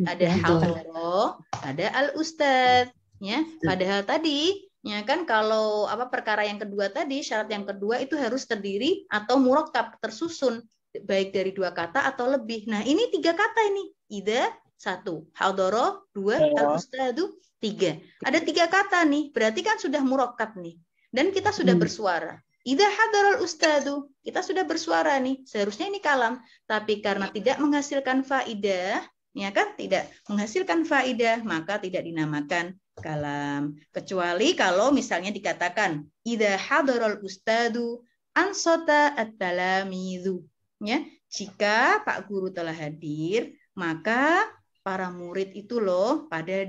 ada hadara, ada al-ustad. Ya, padahal tadi, ya kan, kalau perkara yang kedua tadi, syarat yang kedua itu harus terdiri atau murakkab, tersusun baik dari 2 kata atau lebih. Nah, ini 3 kata ini. Ida 1, hadara 2, al-ustadu 3. Ada 3 kata nih, berarti kan sudah murakkab nih. Dan kita sudah bersuara. Ida hadaral ustadu, kita sudah bersuara nih. Seharusnya ini kalam, tapi karena tidak menghasilkan faidah, ya kan, tidak menghasilkan faidah, maka tidak dinamakan kalam. Kecuali kalau misalnya dikatakan idza hadaral ustadu ansata at-talamizu, ya, jika Pak Guru telah hadir maka para murid itu loh pada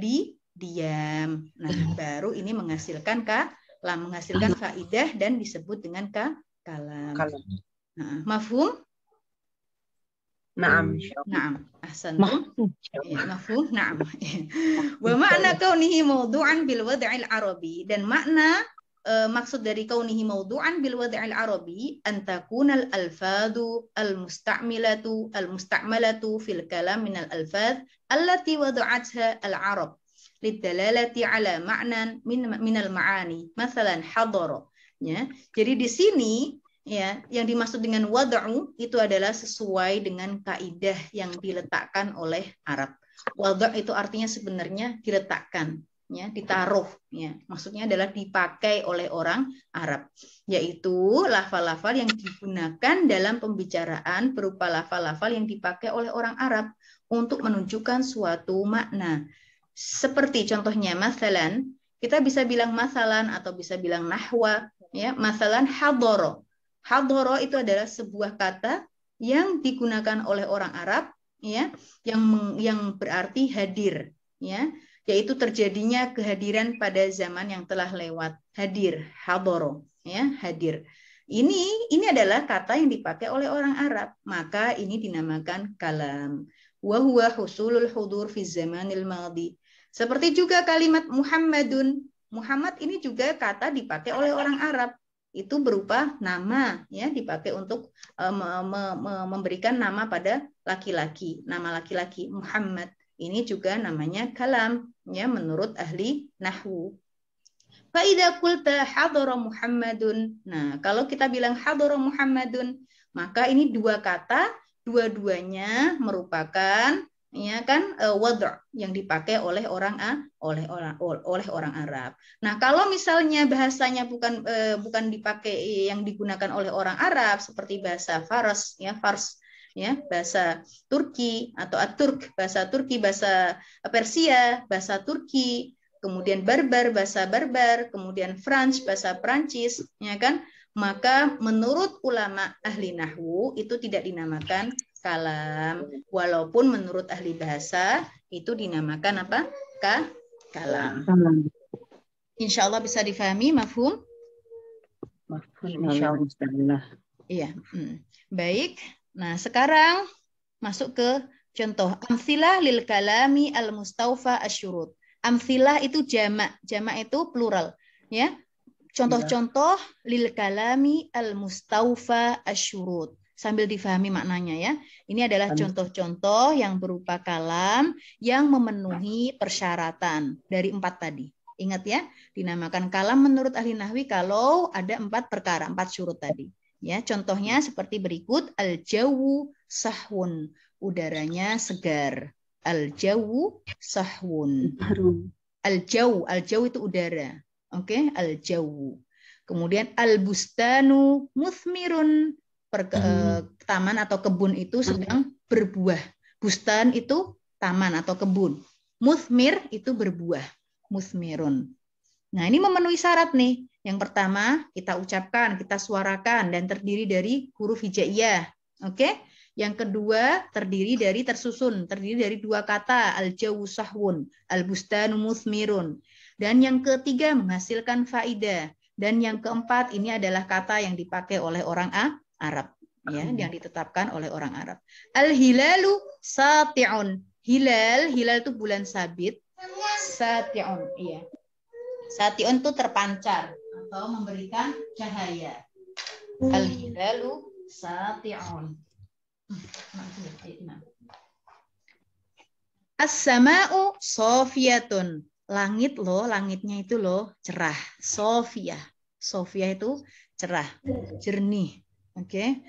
diam. Nah, baru ini menghasilkan menghasilkan faidah dan disebut dengan kalam. Nah, mafhum? Naam. Naam. Ahsantum. Mafhum? Naam. Wa makna kaunihi mawdu'an bil wad'il arabi, dan makna maksud dari kaunihi mawdu'an bil wad'il arabi an takuna al alfadu al musta'malatu fil kalam min al alfaz allati wada'atha al arab lidalalati ala ma'nan min al ma'ani, masalan hadara. Ya. Jadi di sini, ya, yang dimaksud dengan wad'u itu adalah sesuai dengan kaidah yang diletakkan oleh Arab. Wad' itu artinya sebenarnya diletakkan, ya, ditaruh, ya. Maksudnya adalah dipakai oleh orang Arab, yaitu lafal-lafal yang digunakan dalam pembicaraan berupa lafal-lafal yang dipakai oleh orang Arab untuk menunjukkan suatu makna. Seperti contohnya, masalan, Kita bisa bilang masalan atau bisa bilang nahwa, ya. Masalan hadoro. Hadoro itu adalah sebuah kata yang digunakan oleh orang Arab, ya, yang berarti hadir, ya, yaitu terjadinya kehadiran pada zaman yang telah lewat. Hadir, hadoro, ya, hadir. Ini adalah kata yang dipakai oleh orang Arab, maka ini dinamakan kalam. Wa huwa husulul hudur fi zamanil madhi. Seperti juga kalimat Muhammadun. Muhammad ini juga kata dipakai oleh orang Arab. Itu berupa nama, ya, dipakai untuk memberikan nama pada laki-laki. Nama laki-laki Muhammad. Ini juga namanya kalam, ya, menurut ahli nahwu. Fa idza qulta hadara Muhammadun. Nah, kalau kita bilang hadara Muhammadun, maka ini dua kata, dua-duanya merupakan, ya kan, wad' yang dipakai oleh orang Arab. Nah, kalau misalnya bahasanya bukan dipakai yang digunakan oleh orang Arab seperti bahasa Fars, ya, Fars, ya, bahasa Turki atau At-Turk, bahasa Turki, bahasa Persia, bahasa Turki, kemudian Barbar, bahasa Barbar, kemudian French, bahasa Prancis, ya kan? Maka menurut ulama ahli nahwu itu tidak dinamakan kalam, walaupun menurut ahli bahasa itu dinamakan apa? Kalam. Insya Allah bisa difahami, mafhum? Insya Allah. Iya. Baik. Nah, sekarang masuk ke contoh. Amsilah lil kalami al mustaufa asyurut. Amsilah itu jamak. Jamak itu plural, ya. Contoh-contoh lil kalami al mustaufa asyurut. Sambil difahami maknanya, ya. Ini adalah contoh-contoh yang berupa kalam yang memenuhi persyaratan dari 4 tadi. Ingat, ya, dinamakan kalam menurut ahli nahwi kalau ada 4 perkara, 4 syurut tadi. Ya, contohnya seperti berikut: al-jawu sahwun, udaranya segar. Al-jawu sahwun. Al-jawu itu udara. Oke, al-jawu. Kemudian al-bustanu muthmirun, taman atau kebun itu sedang berbuah. Bustan itu taman atau kebun. Muthmir itu berbuah. Muthmirun. Nah, ini memenuhi syarat nih. Yang pertama, kita ucapkan, kita suarakan, dan terdiri dari huruf hijaiyah. Oke? Yang kedua, terdiri dari 2 kata, al-jawu sahwun, al-bustanu muthmirun. Dan yang ketiga, menghasilkan faidah. Dan yang keempat, ini adalah kata yang dipakai oleh orang Arab, ya, yang ditetapkan oleh orang Arab. Al-hilalu sati'un. Hilal itu bulan sabit. Sati'un, iya. Sati'un itu terpancar atau memberikan cahaya. Al-hilalu sati'un. As-sama'u sofiyatun. Langit loh, langitnya itu loh cerah. Sofiyah. Sofiyah itu cerah, jernih. Oke.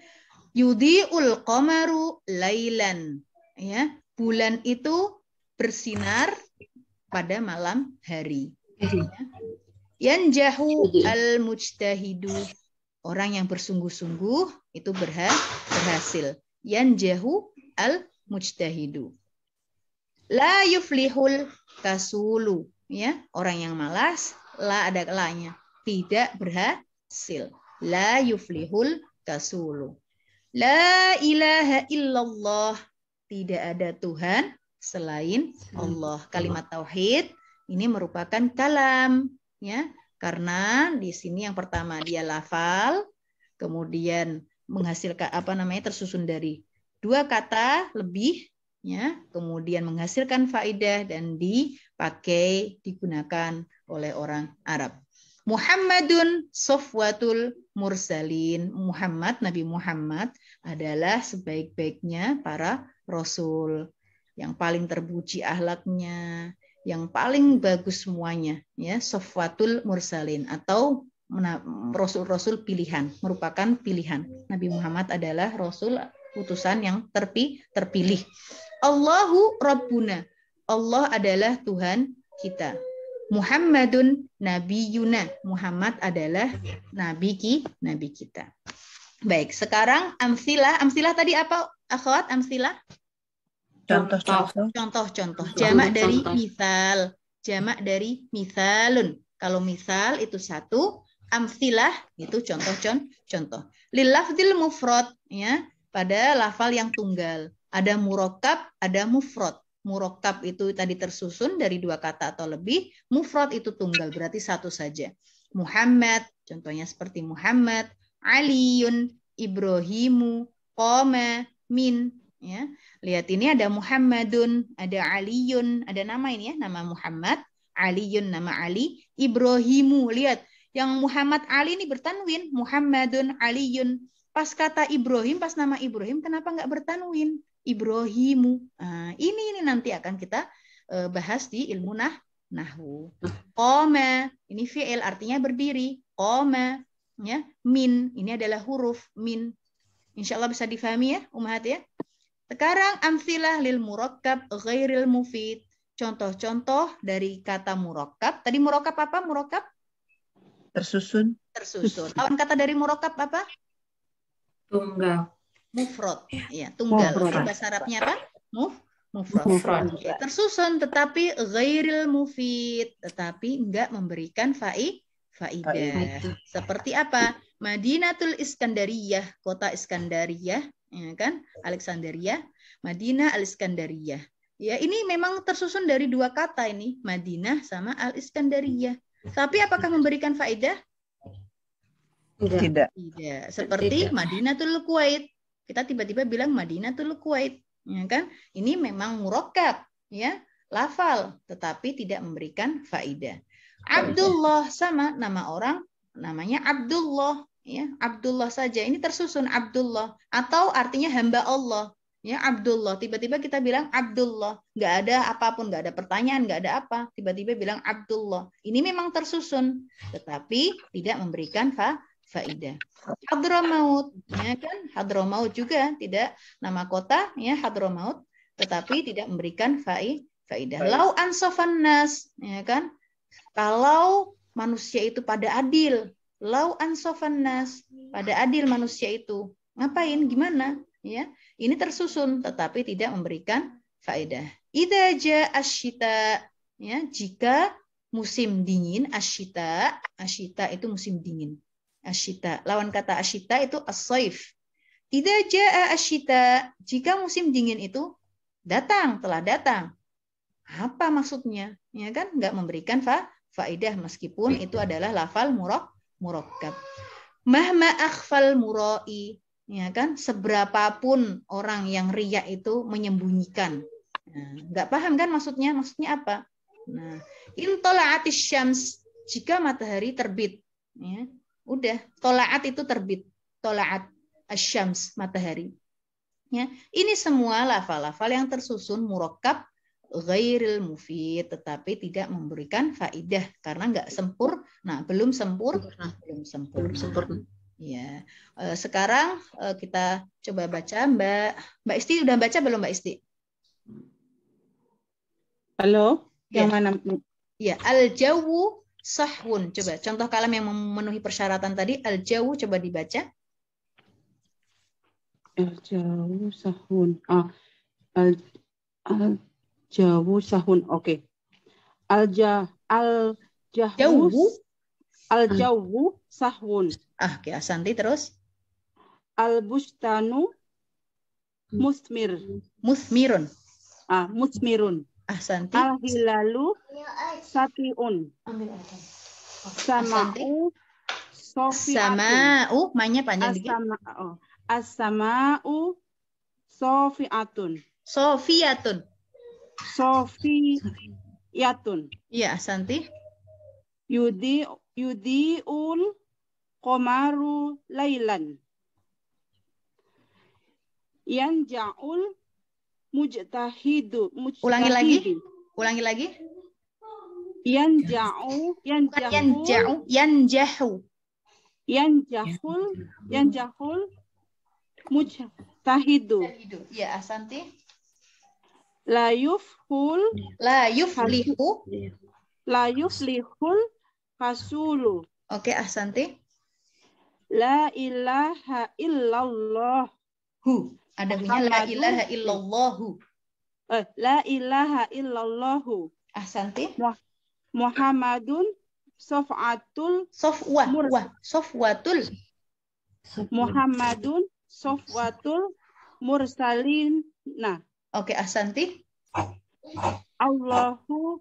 Yudhi'ul qamaru lailan. Ya, bulan itu bersinar pada malam hari. Yanjahu al-mujtahidu. Orang yang bersungguh-sungguh itu berhasil. Yanjahu al-mujtahidu. La yuflihul kasulu. Ya, orang yang malas, la ada la-nya, tidak berhasil. La yuflihul kasulu. La ilaha illallah. Tidak ada Tuhan selain Allah. Kalimat tauhid ini merupakan kalam, ya, karena di sini yang pertama dia lafal, kemudian menghasilkan tersusun dari 2 kata lebih, ya, kemudian menghasilkan faidah dan digunakan oleh orang Arab. Muhammadun sofwatul mursalin. Muhammad, Nabi Muhammad adalah sebaik-baiknya para rasul, yang paling terpuji akhlaknya, yang paling bagus semuanya, ya, sofwatul mursalin atau rasul-rasul pilihan, merupakan pilihan. Nabi Muhammad adalah rasul utusan yang terpilih. Allahu Rabbuna. Allah adalah Tuhan kita. Muhammadun nabiyuna. Muhammad adalah nabi kita. Baik, sekarang amsilah. Amsilah tadi apa, akhwat? Amsilah? Contoh-contoh. Jamak dari misal. Jamak dari misalun. Kalau misal itu satu, amsilah itu contoh-contoh. Lil lafzil mufrad ya, pada lafal yang tunggal. Ada murokkab, ada mufrad. Murokkab itu tadi tersusun dari 2 kata atau lebih, mufrad itu tunggal, berarti satu saja. Muhammad, contohnya seperti Muhammad, Aliyun, Ibrahimu, Qoma, Min. Ya. Lihat ini ada Muhammadun, ada Aliyun, ada nama ini ya, nama Muhammad, Aliyun, nama Ali, Ibrahimu. Lihat, yang Muhammad Ali ini bertanwin, Muhammadun, Aliyun. Pas kata Ibrahim, pas nama Ibrahim, kenapa nggak bertanwin? Ibrahimu. Nah, ini nanti akan kita bahas di ilmu nahwu. Qoma, ini fi'il artinya berdiri. Qoma, ya. Min, ini adalah huruf min. Insya Allah bisa difahami ya, Ummahat ya. Sekarang amsilah lil murakkab ghairil mufid. Contoh-contoh dari kata murakkab. Tadi murakkab apa? Murakkab? Tersusun. Tersusun. Lawan kata dari murakkab apa? Tunggal. Mufrad. Ya, tunggal. Bahasa Arabnya apa? Mufrad. Ya, tersusun tetapi ghairil mufid, tetapi enggak memberikan faidah. Seperti apa? Madinatul Iskandariyah, kota Iskandariyah, ya kan? Alexandria, Madinah al-Iskandariyah. Ya, ini memang tersusun dari 2 kata ini, Madinah sama al-Iskandariyah. Tapi apakah memberikan faidah? Tidak. Tidak. Seperti Madinatul Kuwait. Kita tiba-tiba bilang Madinatul Kuwait, ya kan? Ini memang murakkab, ya, lafal, tetapi tidak memberikan faidah. Abdullah sama nama orang, namanya Abdullah, ya, Abdullah saja. Ini tersusun Abdullah atau artinya hamba Allah, ya, Abdullah. Tiba-tiba kita bilang Abdullah, nggak ada apapun, nggak ada pertanyaan, nggak ada apa. Tiba-tiba bilang Abdullah. Ini memang tersusun, tetapi tidak memberikan faidah. Hadramaut, ya kan? Hadramaut juga tidak nama kota, ya, Hadramaut, tetapi tidak memberikan faidah. Lau ansofan nas, ya kan? Kalau manusia itu pada adil, lau ansofan nas, pada adil manusia itu. Ngapain? Gimana? Ya, ini tersusun, tetapi tidak memberikan faedah. Idza jaa asyita, ya, jika musim dingin, asyita itu musim dingin. Asyita. Lawan kata asyita itu as-saif. Idza jaa asyita, jika musim dingin itu datang, telah datang. Apa maksudnya? Ya kan, enggak memberikan faidah meskipun itu adalah lafal murakkab. Mahma akhfal murai, ya kan, seberapapun orang yang riya itu menyembunyikan. Nah, enggak paham kan maksudnya? Maksudnya apa? Nah, in tala'atis syams, jika matahari terbit, ya. Udah, tola'at itu terbit. Tola'at asyams, matahari. Ya, ini semua lafal-lafal yang tersusun murakkab ghairil mufid, tetapi tidak memberikan faidah karena enggak sempurna, belum sempurna. Ya. Sekarang kita coba baca, Mbak Isti udah baca belum, Mbak Isti? Halo, ya. Yang mana? Ya, al-jawu sahwun. Coba contoh kalam yang memenuhi persyaratan tadi, al-jawu coba dibaca. Al-jawu sahwun. Al-jawu sahwun. Oke. Al-jawu sahwun. Oke, Asanti terus. Al-bustanu musmirun. Musmirun. Ahsanti. Al-hilalu satiun. Sama'u sofiatun. Sama'u, mainnya panjang dikit. As-sama'u sofiatun. Sofiyatun. Iya, Ahsanti. Yudi'ul qamaru lailan. Yanja'ul mujtahidu. Ulangi lagi. Yanja'ul mujtahidu. Ya, Ahsanti. La yuflihul hasulu. Oke, Ahsanti. La ilaha illallah. Ada hunya la ilaha illallahu. La ilaha illallahu. Ahsanti. Muhammadun Sof'atul Sofwatul. Muhammadun Sofwatul Mursalin. Nah, Oke, ahsanti. Allahu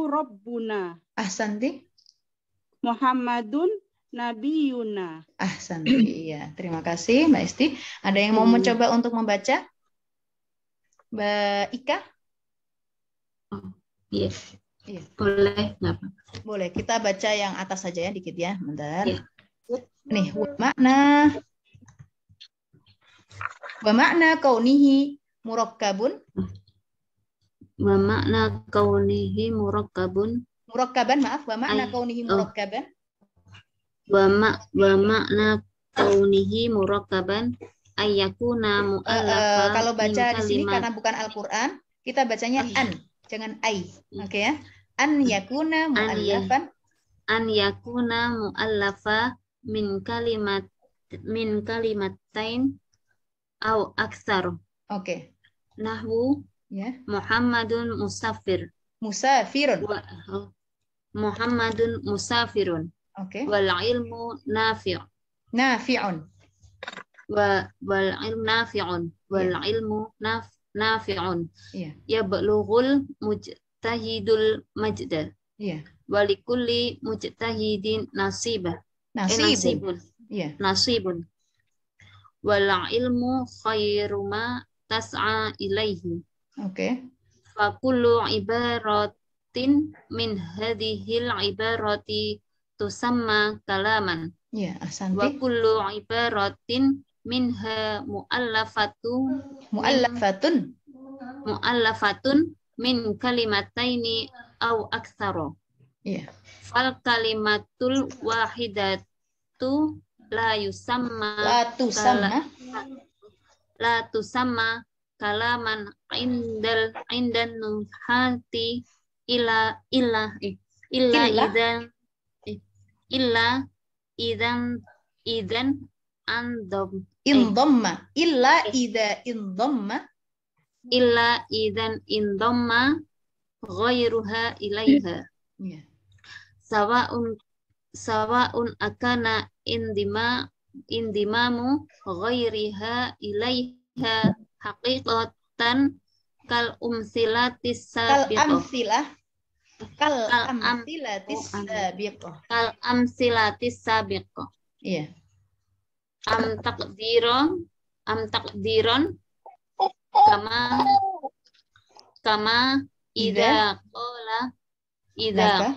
Rabbuna. Ahsanti. Muhammadun Nabiyuna. Ahsanti. Iya, terima kasih Mbak Esti. Ada yang mau mencoba untuk membaca? Mbak Ika? Iya. Iya. Boleh, nggak apa. Boleh, kita baca yang atas saja ya, dikit ya. Bentar. Iya. Nih, wa makna kaunihi murakkabun. Wa makna kaunihi murakkabun. Murakkaban, maaf. Wa makna kaunihi murakkaban. Wa makna kaunihi murakkaban ayyakuna mu'allafa. Kalau baca di sini kalimat. karena bukan Al-Qur'an, kita bacanya an, jangan ai. Oke ya. An yakuna mu'allafan. An yakuna mu'allafa min kalimatain au aksar. Oke. Nahwu Ya. Muhammadun musafir. Musafirun. Muhammadun musafirun. Oke. Wal ilmu nafi'. Nafi'un. Wal ilmu nafi'un. Wal ilmu nafi'un. Iya. Yablughul mujtahidul majda. Iya. Walikulli mujtahidin nasibah. Nasibun. Iya. Nasibun. Wal ilmu khairu ma tas'a ilaihi. Oke. Fa kullu ibaratin min hadhil ibarati tusamma kalaman. Iya, Wa ahsanti. kullu ibaratin minha mu'allafatun min kalimataini au aktsara. Iya. Fal kalimatul wahidatu la tusamma kalaman indan nuhati illa idan andom Indhamma. Illa idza indhamma ghairuha ilaiha. Iya. Sawa'un akana indimamu ghairiha ilaiha haqiqatan kal umsilatis sabiqah. Kal amsilatis sabiqah. Iya. Am takdiron kama idza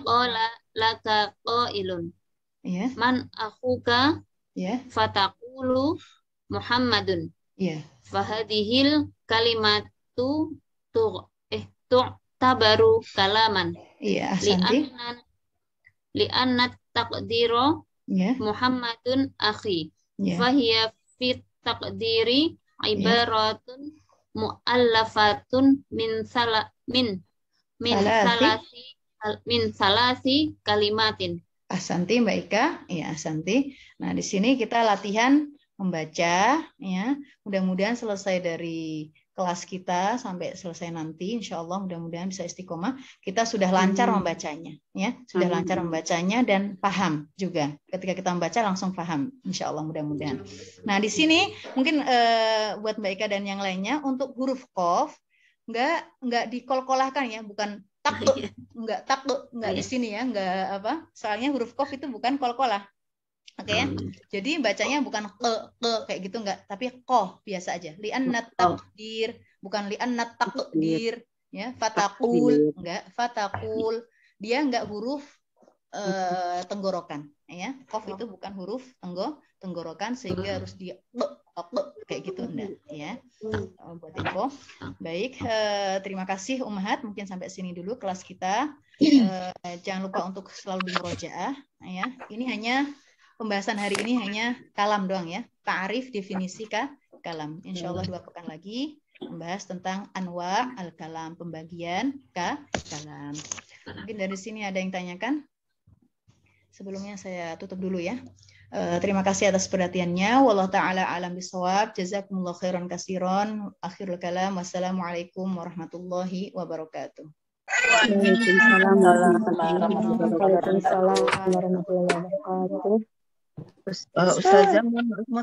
qala laka qailun. Iya. Man akhuka Iya. fataqulu Muhammadun. Iya. Fahadihil kalimatu tu'tabaru kalaman. Iya, ahsanti. Li'anna taqdiro Iya. Muhammadun akhi. Iya. Fahiya fit taqdiri ibaratun mu'allafatun min salasi kalimatin. Ahsanti Mbak Ika. Iya, ahsanti. Nah, di sini kita latihan membaca ya. Mudah-mudahan selesai dari kelas kita sampai selesai nanti, insya Allah mudah-mudahan bisa istiqomah. Kita sudah lancar membacanya, ya, sudah lancar membacanya dan paham juga. Ketika kita membaca langsung paham, insya Allah mudah-mudahan. Nah di sini mungkin buat Mbak Ika dan yang lainnya untuk huruf qaf nggak dikol-kolahkan ya, bukan takut, nggak di sini ya, nggak apa. Soalnya huruf qaf itu bukan kol-kolah. Oke ya. Jadi bacanya bukan kayak gitu enggak, tapi qoh biasa aja. Li'annat taqdir, bukan li'annat taqdir, ya. Fatakul, enggak, fatakul. Dia enggak huruf tenggorokan, ya. Qaf itu bukan huruf tenggorokan sehingga harus di kayak gitu enggak, ya. Buat info. Baik, terima kasih Ummahat, mungkin sampai sini dulu kelas kita. Jangan lupa untuk selalu dimurojaah, ya. Ini hanya pembahasan hari ini hanya kalam doang ya. Ta'arif, definisi kalam. Insya Allah 2 pekan lagi membahas tentang anwa al-kalam, pembagian kalam. Mungkin dari sini ada yang tanyakan? Sebelumnya saya tutup dulu ya. Terima kasih atas perhatiannya. Wallahu ta'ala alam bisawab. Jazakumullah khairan kasiron. Akhirul kalam. Wassalamualaikum warahmatullahi wabarakatuh. Waalaikumsalam Waalaikumsalam warahmatullahi wabarakatuh. Ustazah mau